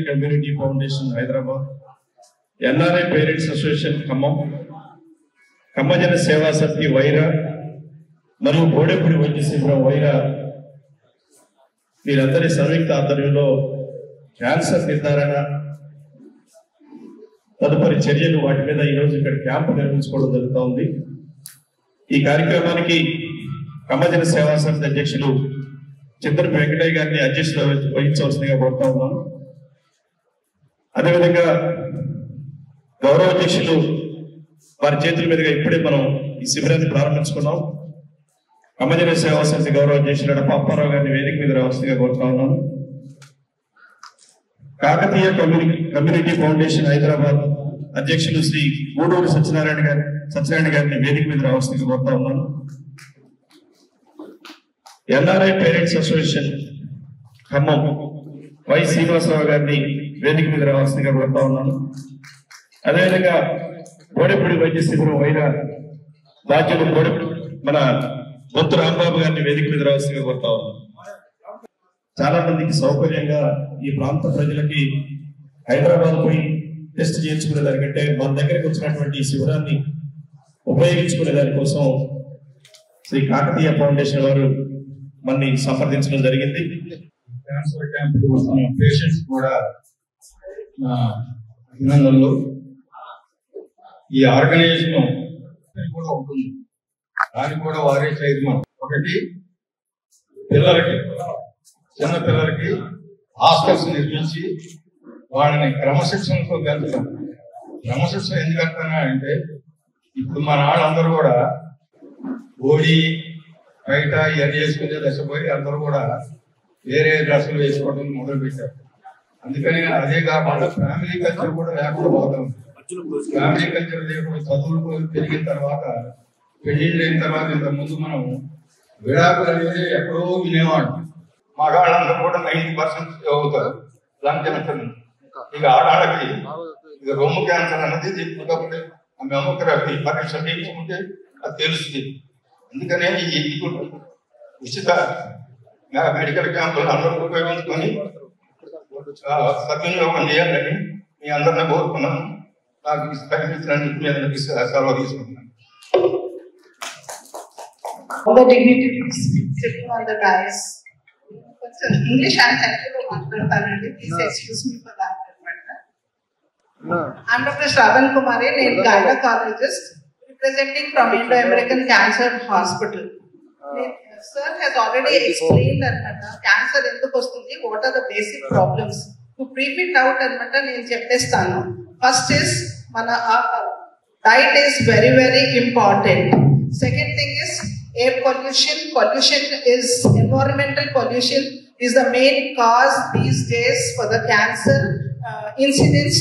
Community Foundation Hyderabad, NRI Parents Association Khammam, Kammajana Seva Sakti Vaira, మరియు బోడెపూడి వైద్య శిబిరం వైరా వీరందరి సంయుక్త ఆధ్వర్యంలో క్యాన్సర్ నిర్ధారణ తదుపరి చర్యలు వాటి మీద ఈరోజు ఇక్కడ క్యాంపు నిర్వహించుకోవడం జరుగుతోంది. ఈ కార్యక్రమానికి కమ్మజన సేవా సమితి అధ్యక్షులు చింతన వెంకటయ్య గారిని అధ్యక్షత వహించవలసిందిగా కోరుతా ఉన్నాను. అదేవిధంగా గౌరవ అధ్యక్షులు వారి చేతుల మీదుగా ఇప్పుడే మనం ఈ శిబిరాన్ని ప్రారంభించుకున్నాం. కమ్మజన సేవా సమితి గౌరవ అధ్యక్షులు అప్పారావు గారిని వేదిక మీద రావాల్సిందిగా కోరుతా ఉన్నాను. కాకతీయ కమ్యూనిటీ ఫౌండేషన్ హైదరాబాద్ అధ్యక్షులు శ్రీ గూడూరు సత్యనారాయణ గారిని వేదిక మీద రావాల్సిందిగా కోరుతా ఉన్నాను. NRI parents association Khammam Y Srinivasarao గారిని వేదిక మీద రావాల్సిందిగా కోరుతా ఉన్నాను. అదేవిధంగా బోడెపూడి వైద్య శిబిరం వైరా బాధ్యులు మన బొత్తు రాంబాబు గారిని వేదిక మీద రావాల్సిందిగా కోరుతా ఉన్నాను. చాలా మందికి సౌకర్యంగా ఈ ప్రాంత ప్రజలకి హైదరాబాద్ పోయి టెస్ట్ చేయించుకునే దానికంటే మన దగ్గరికి వచ్చినటువంటి ఈ శిబిరాన్ని ఉపయోగించుకునే దానికోసం శ్రీ కాకతీయ ఫౌండేషన్ వారు మనని సంప్రదించడం జరిగింది. క్యాన్సర్ క్యాంప్ వస్తున్న పేషెంట్స్ కూడా అభినందనలు. ఈ ఆర్గనైజేషన్ కూడా ఉంటుంది, దానికి కూడా వారే చైర్మన్. ఒకటి పిల్లలకి, చిన్న పిల్లలకి హాస్టల్స్ నిర్మించి వాళ్ళని క్రమశిక్షణతో పెంచడం. క్రమశిక్షణ ఎందుకు అంటున్నా అంటే ఇప్పుడు మన వాళ్ళందరూ కూడా ఓడి బయట ఇవన్నీ వేసుకునే దశ పోయి అందరూ కూడా వేరే డ్రెస్సులు వేసుకోవడం మొదలు పెట్టారు. అందుకని అదే కాకుండా ఫ్యామిలీ కల్చర్ కూడా లేకుండా పోతాం. ఫ్యామిలీ కల్చర్ లేకుండా చదువులు పెరిగిన తర్వాత పెళ్లిళ్ళు అయిన తర్వాత ఇంత ముందు మనం విడాకులు అనేది ఎక్కడో వినేవాడు. మగాళ్ళందరూ కూడా 90% అవుతారు లంగ్ క్యాన్సర్. ఇక ఆడాళ్ళకి ఇక రొమ్ము క్యాన్సర్ అనేది ఇప్పటికప్పుడే మెమోగ్రఫీ పరీక్ష చేయించుకుంటే అది తెలుస్తుంది. అందుకనే ఈ ఉచిత మెడికల్ క్యాంపులు అందరూ ఉపయోగించుకొని సద్వినియోగం చేయాలని మీ అందరినీ కోరుకున్నాను. నాకు ప్రకటించినందుకు మీ అందరికీ సెలవు తీసుకుంటున్నాను. All the dignitaries sitting on the dais. English and Telugu మాట్లాడతానండి. Please excuse me for that. I'm Dr. Shravan Kumari, నేను gynecologist representing from Indo-American Cancer Hospital. Sir has already explained అనమాట క్యాన్సర్ ఎందుకు వస్తుంది, what are the basic problems. To brief it out అనమాట నేను చెప్పేస్తాను. First is మన diet is very very important. Second thing is air pollution. Pollution is environmental pollution is the main cause these days for the cancer incidence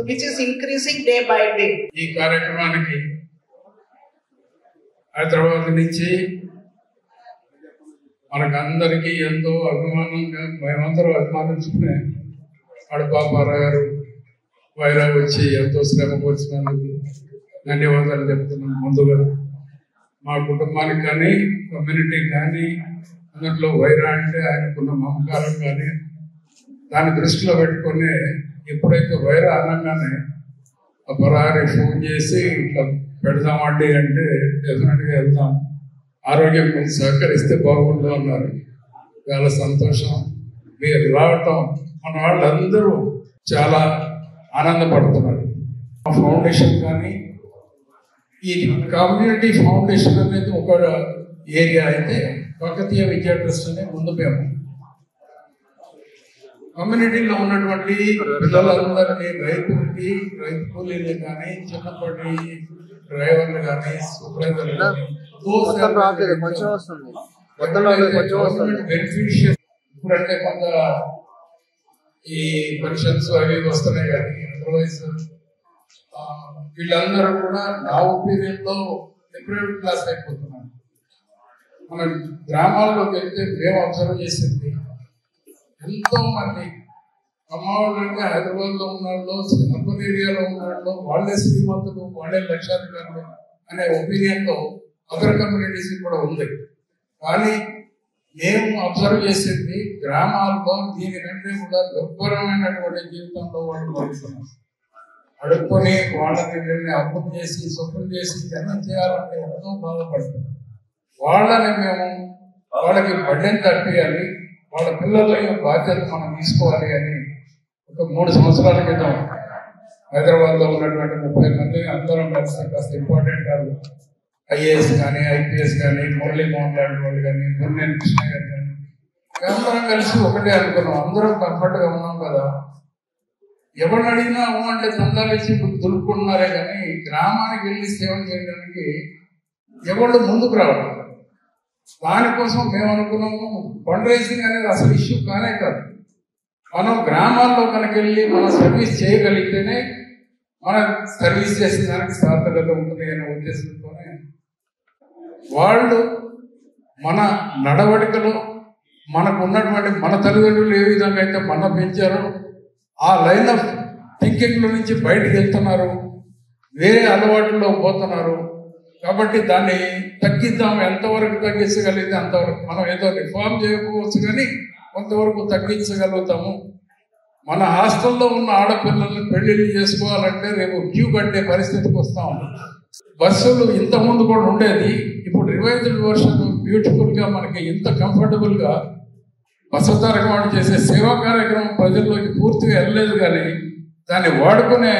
which is increasing day by day. ఈ కార్యక్రమానికి హైదరాబాద్ నుంచి మనకందరికీ ఎంతో అభిమానంగా మేమందరూ అభిమానించుకునే అడపాపారావు గారు వైరా వచ్చి ఎంతో శ్రమ కూర్చున్నందుకు ధన్యవాదాలు చెప్తున్నాం. ముందుగా మా కుటుంబానికి కానీ కమ్యూనిటీ కానీ అందులో వైరా అంటే ఆయనకున్న మమకారం కానీ దాన్ని దృష్టిలో పెట్టుకొని ఎప్పుడైతే వైరా అనగానే ఆ పరారి ఫోన్ చేసి ఇట్లా పెడదామండి అంటే డెఫినెట్గా వెళ్తాం, ఆరోగ్యం సహకరిస్తే బాగుండు అన్నారు. చాలా సంతోషం మీరు రావటం. మన వాళ్ళందరూ చాలా ఆనందపడుతున్నారు. మా ఫౌండేషన్ కానీ ఈ కమ్యూనిటీ ఫౌండేషన్ అనేది ఒక ఏరియా అయితే కాకతీయ విద్యా ట్రస్ట్ అనే ముందు మేము కమ్యూనిటీలో ఉన్నటువంటి పిల్లలందరినీ రైతు కూలీలు కానీ చిన్నప్పటి డ్రైవర్లు కానీ సూపర్వైజర్లు కానీ బెనిఫిషియల్ ఇప్పుడంటే కొంత ఈ పెన్షన్స్ అవి వస్తున్నాయి కానీ అదర్వైజ్ వీళ్ళందరూ కూడా నా ఒపీనియన్ లో డిప్రైవ్డ్ క్లాస్ అయిపోతున్నారు. మన గ్రామాల్లోకి వెళ్తే మేము అబ్జర్వ్ చేసింది ఎంతో మంది అమ్మవాళ్ళు అంటే హైదరాబాద్ లో ఉన్నాళ్ళు, అర్బన్ ఏరియాలో ఉన్నాళ్ళు, వాళ్ళే శ్రీమంతులు, వాళ్ళే లక్షాధికారులు అనే ఒపీనియన్ లో అదర్ కమ్యూనిటీస్ కూడా ఉంది. కానీ మేము అబ్జర్వ్ చేసింది గ్రామాల్లో దీనికంటే కూడా దుర్భరమైనటువంటి జీవితంలో వాళ్ళు పడుతున్నారు. అడుక్కొని వాళ్ళని వీళ్ళని అప్పులు చేసి సొప్పులు చేసి జనం చేయాలంటే ఎంతో బాధపడుతున్నారు. వాళ్ళని మేము వాళ్ళకి బడ్డెని తప్పియాలి, వాళ్ళ పిల్లల బాధ్యత మనం తీసుకోవాలి అని ఒక 3 సంవత్సరాల క్రితం హైదరాబాద్ లో ఉన్నటువంటి 30 మంది అందరం కలిసి కాస్త ఇంపార్టెంట్ వాళ్ళు ఐఏఎస్ కానీ ఐపీఎస్ కానీ మురళీ మోహన్ లాంటి వాళ్ళు కానీ గుర్నేని కృష్ణ గారు కానీ అందరం కలిసి ఒకటే అనుకున్నాం. అందరం కంఫర్ట్ గా ఉన్నాం కదా, ఎవరిని అడిగినా అంటే చందాలు ఇచ్చి దులుపుకుంటున్నారే కానీ గ్రామానికి వెళ్ళి సేవ చేయడానికి ఎవరు ముందుకు రావడం. దానికోసం మేము అనుకున్నాము ఫండ్ రైజింగ్ అనేది అసలు ఇష్యూ కానే కాదు. మనం గ్రామాల్లో కనుక వెళ్ళి మనం సర్వీస్ చేయగలిగితేనే మన సర్వీస్ చేసిన దానికి సార్థకత ఉంటుంది అనే ఉద్దేశంతోనే వాళ్ళు మన నడవడికలో మనకు ఉన్నటువంటి మన తల్లిదండ్రులు ఏ విధంగా అయితే మన పెంచారో ఆ లైన్ ఆఫ్ థింకింగ్ లో నుంచి బయటకు వెళ్తున్నారు, వేరే అలవాటులో పోతున్నారు. కాబట్టి దాన్ని తగ్గిద్దాం, ఎంతవరకు తగ్గించగలిగితే అంతవరకు. మనం ఏదో రిఫార్మ్ చేయకపోవచ్చు కానీ కొంతవరకు తగ్గించగలుగుతాము. మన హాస్టల్లో ఉన్న ఆడపిల్లల్ని పెళ్లిళ్ళు చేసుకోవాలంటే రేపు క్యూ కట్టే పరిస్థితికి వస్తాం. బస్సులు ఇంతకుముందు కూడా ఉండేది, ఇప్పుడు రివైజ్డ్ వర్షన్ బ్యూటిఫుల్ గా మనకి ఇంత కంఫర్టబుల్ గా బస్సు తరగడం చేసే సేవా కార్యక్రమం ప్రజల్లోకి పూర్తిగా వెళ్ళలేదు. కానీ దాన్ని వాడుకునే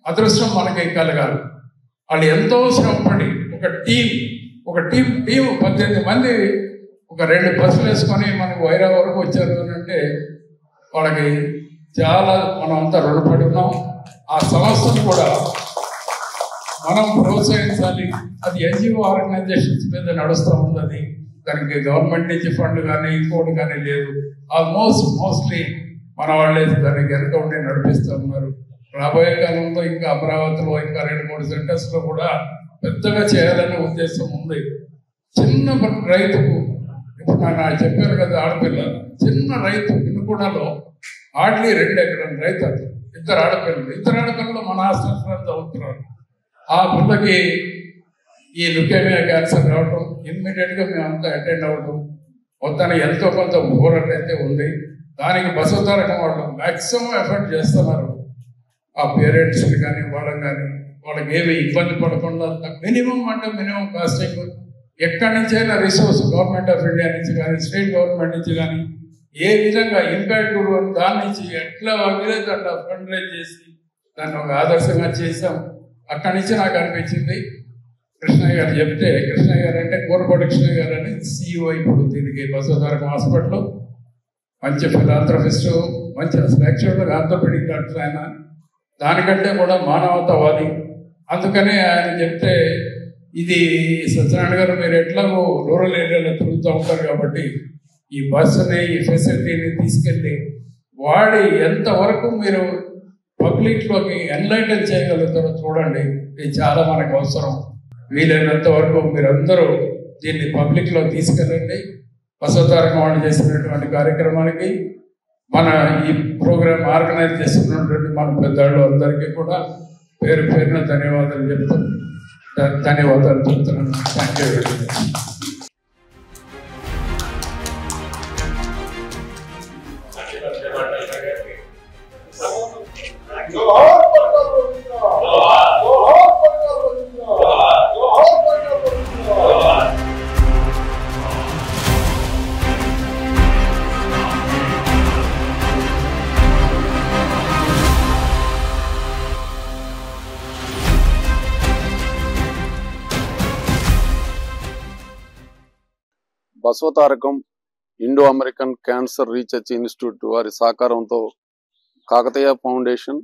అదృష్టం మనకి కలగాలి. వాళ్ళు ఎంతో శ్రమపడి ఒక టీం 18 మంది ఒక 2 బస్సులు వేసుకొని మనకు వైరా వరకు వచ్చారు అని అంటే వాళ్ళకి చాలా మనం అంతా రుణపడి ఉన్నాం. ఆ సంస్థను కూడా మనం ప్రోత్సహించాలి. అది ఎన్జిఓ ఆర్గనైజేషన్స్ మీద నడుస్తూ ఉంది. దానికి గవర్నమెంట్ నుంచి ఫండ్ కానీ ఇంకోటి కానీ లేదు. మోస్ట్లీ మన వాళ్ళే దానికి వెనక ఉండి నడిపిస్తూ ఉన్నారు. రాబోయే కాలంలో ఇంకా అమరావతిలో ఇంకా 2-3 సెంటర్స్ లో కూడా పెద్దగా చేయాలనే ఉద్దేశం ఉంది. చిన్న రైతుకు ఇప్పుడు నాకు చెప్పారు కదా, ఆడపిల్ల చిన్న రైతు వినుకొండలో హార్డ్లీ 2 ఎకరాల రైతు, అది 2 ఆడపిల్లలు మన హాస్టల్ చదువుతున్నారు. ఆ పిల్లకి ఈ లుకేమియా క్యాన్సర్ రావటం ఇమ్మీడియట్గా మేమంతా అటెండ్ అవ్వటం మొత్తానికి ఎంతో కొంత ఊరట అయితే ఉంది. దానికి బసవతారకం వాళ్ళు మ్యాక్సిమం ఎఫర్ట్ చేస్తున్నారు. ఆ పేరెంట్స్ని కానీ వాళ్ళని కానీ వాళ్ళకి ఏమి ఇబ్బంది పడకుండా మినిమం అంటే మినిమం కాస్టింగ్ ఎక్కడి నుంచైనా రిసోర్స్ గవర్నమెంట్ ఆఫ్ ఇండియా నుంచి కానీ స్టేట్ గవర్నమెంట్ నుంచి కానీ ఏ విధంగా ఇంపాక్ట్ దాని నుంచి ఎట్లా వీలైతే అట్లా ఫండ్ రైజ్ చేసి దాన్ని ఒక ఆదర్శంగా చేసాం. అక్కడి నుంచి నాకు అనిపించింది కృష్ణయ్య గారు చెప్తే, కృష్ణయ్య గారు అంటే కోరపాటి కృష్ణయ్య గారు అని CEO ఇప్పుడు దీనికి బసవతారకం హాస్పిటల్ మంచి ఫిలాంథ్రఫిస్ట్, మంచి యాక్చువల్గా ఆర్థోపెడిక్ డాక్టర్ ఆయన, దానికంటే కూడా మానవతావాది. అందుకనే ఆయన చెప్తే ఇది సత్యనారాయణ గారు మీరు ఎట్లాగో రూరల్ ఏరియాలో తిరుగుతూ ఉంటారు కాబట్టి ఈ బస్సుని ఈ ఫెసిలిటీని తీసుకెళ్ళి వాడి ఎంతవరకు మీరు పబ్లిక్లోకి ఎన్లైటన్ చేయగలుగుతారో చూడండి. ఇది చాలా మనకు అవసరం. వీలైనంత వరకు మీరందరూ దీన్ని పబ్లిక్లో తీసుకెళ్ళండి. బసవతారకం వాళ్ళు చేసినటువంటి కార్యక్రమానికి మన ఈ ప్రోగ్రామ్ ఆర్గనైజ్ చేస్తున్నటువంటి మన పెద్దవాళ్ళు అందరికీ కూడా పేరు పేరున ధన్యవాదాలు చెప్తున్నాను. Thank you very much. Basavatarakam Indo American cancer research institute వారి సహకారంతో Kakatiya foundation,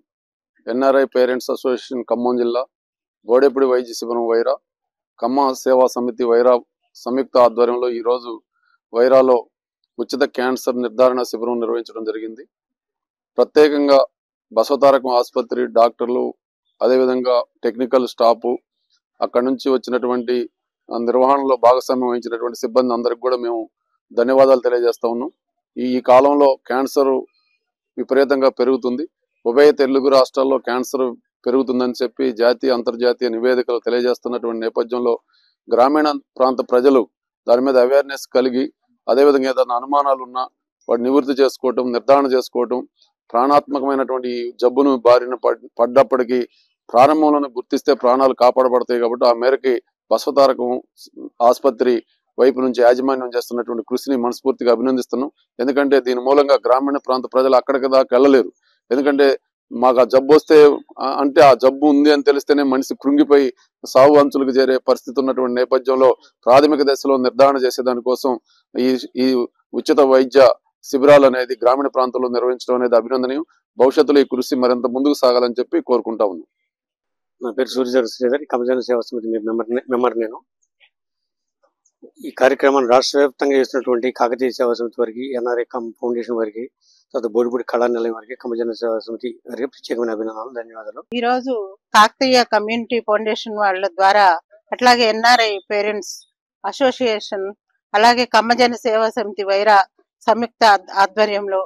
NRI parents association Khammam జిల్లా, బోడెపూడి వైద్య శిబిరం వైరా, ఖమ్మం సేవా సమితి వైరా సంయుక్త ఆధ్వర్యంలో ఈరోజు వైరాలో ఉచిత క్యాన్సర్ నిర్ధారణ శిబిరం నిర్వహించడం జరిగింది. ప్రత్యేకంగా బసవతారకం ఆసుపత్రి డాక్టర్లు, అదేవిధంగా టెక్నికల్ స్టాఫ్, అక్కడి నుంచి వచ్చినటువంటి నిర్వహణలో భాగస్వామ్యం వహించినటువంటి సిబ్బంది అందరికి కూడా మేము ధన్యవాదాలు తెలియజేస్తా ఉన్నాం. ఈ కాలంలో క్యాన్సర్ విపరీతంగా పెరుగుతుంది. ఉభయ తెలుగు రాష్ట్రాల్లో క్యాన్సర్ పెరుగుతుందని చెప్పి జాతీయ అంతర్జాతీయ నివేదికలు తెలియజేస్తున్నటువంటి నేపథ్యంలో గ్రామీణ ప్రాంత ప్రజలు దాని మీద అవేర్నెస్ కలిగి, అదేవిధంగా ఏదైనా అనుమానాలు ఉన్నా వాటి నివృత్తి చేసుకోవటం, నిర్ధారణ చేసుకోవటం, ప్రాణాత్మకమైనటువంటి జబ్బును బారిన పడ్డప్పటికీ ప్రారంభంలోనే గుర్తిస్తే ప్రాణాలు కాపాడబడతాయి. కాబట్టి ఆ మేరకి బసవతారకం ఆసుపత్రి వైపు నుంచి యాజమాన్యం చేస్తున్నటువంటి కృషిని మనస్ఫూర్తిగా అభినందిస్తున్నాం. ఎందుకంటే దీని మూలంగా గ్రామీణ ప్రాంత ప్రజలు అక్కడికి దాకా వెళ్ళలేరు. ఎందుకంటే మాకు ఆ జబ్బు వస్తే అంటే ఆ జబ్బు ఉంది అని తెలిస్తేనే మనిషి కృంగిపోయి సాగు అంచులకు చేరే పరిస్థితి ఉన్నటువంటి నేపథ్యంలో ప్రాథమిక దశలో నిర్ధారణ చేసేదానికోసం ఈ ఉచిత వైద్య శిబిరాలు అనేది గ్రామీణ ప్రాంతంలో నిర్వహించడం అనేది అభినందనీయం. భవిష్యత్తులో ఈ కృషి మరింత ముందుకు సాగాలని చెప్పి కోరుకుంటా ఉన్నాం. నా పేరు సూర్యజర్ శ్రీధర్, ఖమ్మం సేవా సమితి మెంబర్ నేను. ఈ కార్యక్రమాన్ని రాష్ట్ర వ్యాప్తంగా చేసినటువంటి కాకతీయ సేవా సమితి వారికి, NRI ఫౌండేషన్ వారికి, తర్వాత బోడిపూడి కళా నిలయం వారికి, ఖమ్మం సేవా సమితి వారికి ప్రత్యేకమైన అభినందనలు, ధన్యవాదాలు. ఈ రోజు కాకతీయ కమ్యూనిటీ ఫౌండేషన్ వాళ్ళ ద్వారా, అట్లాగే NRI పేరెంట్స్ అసోసియేషన్, అలాగే ఖమ్మం సేవా సమితి వైరా సంయుక్త ఆధ్వర్యంలో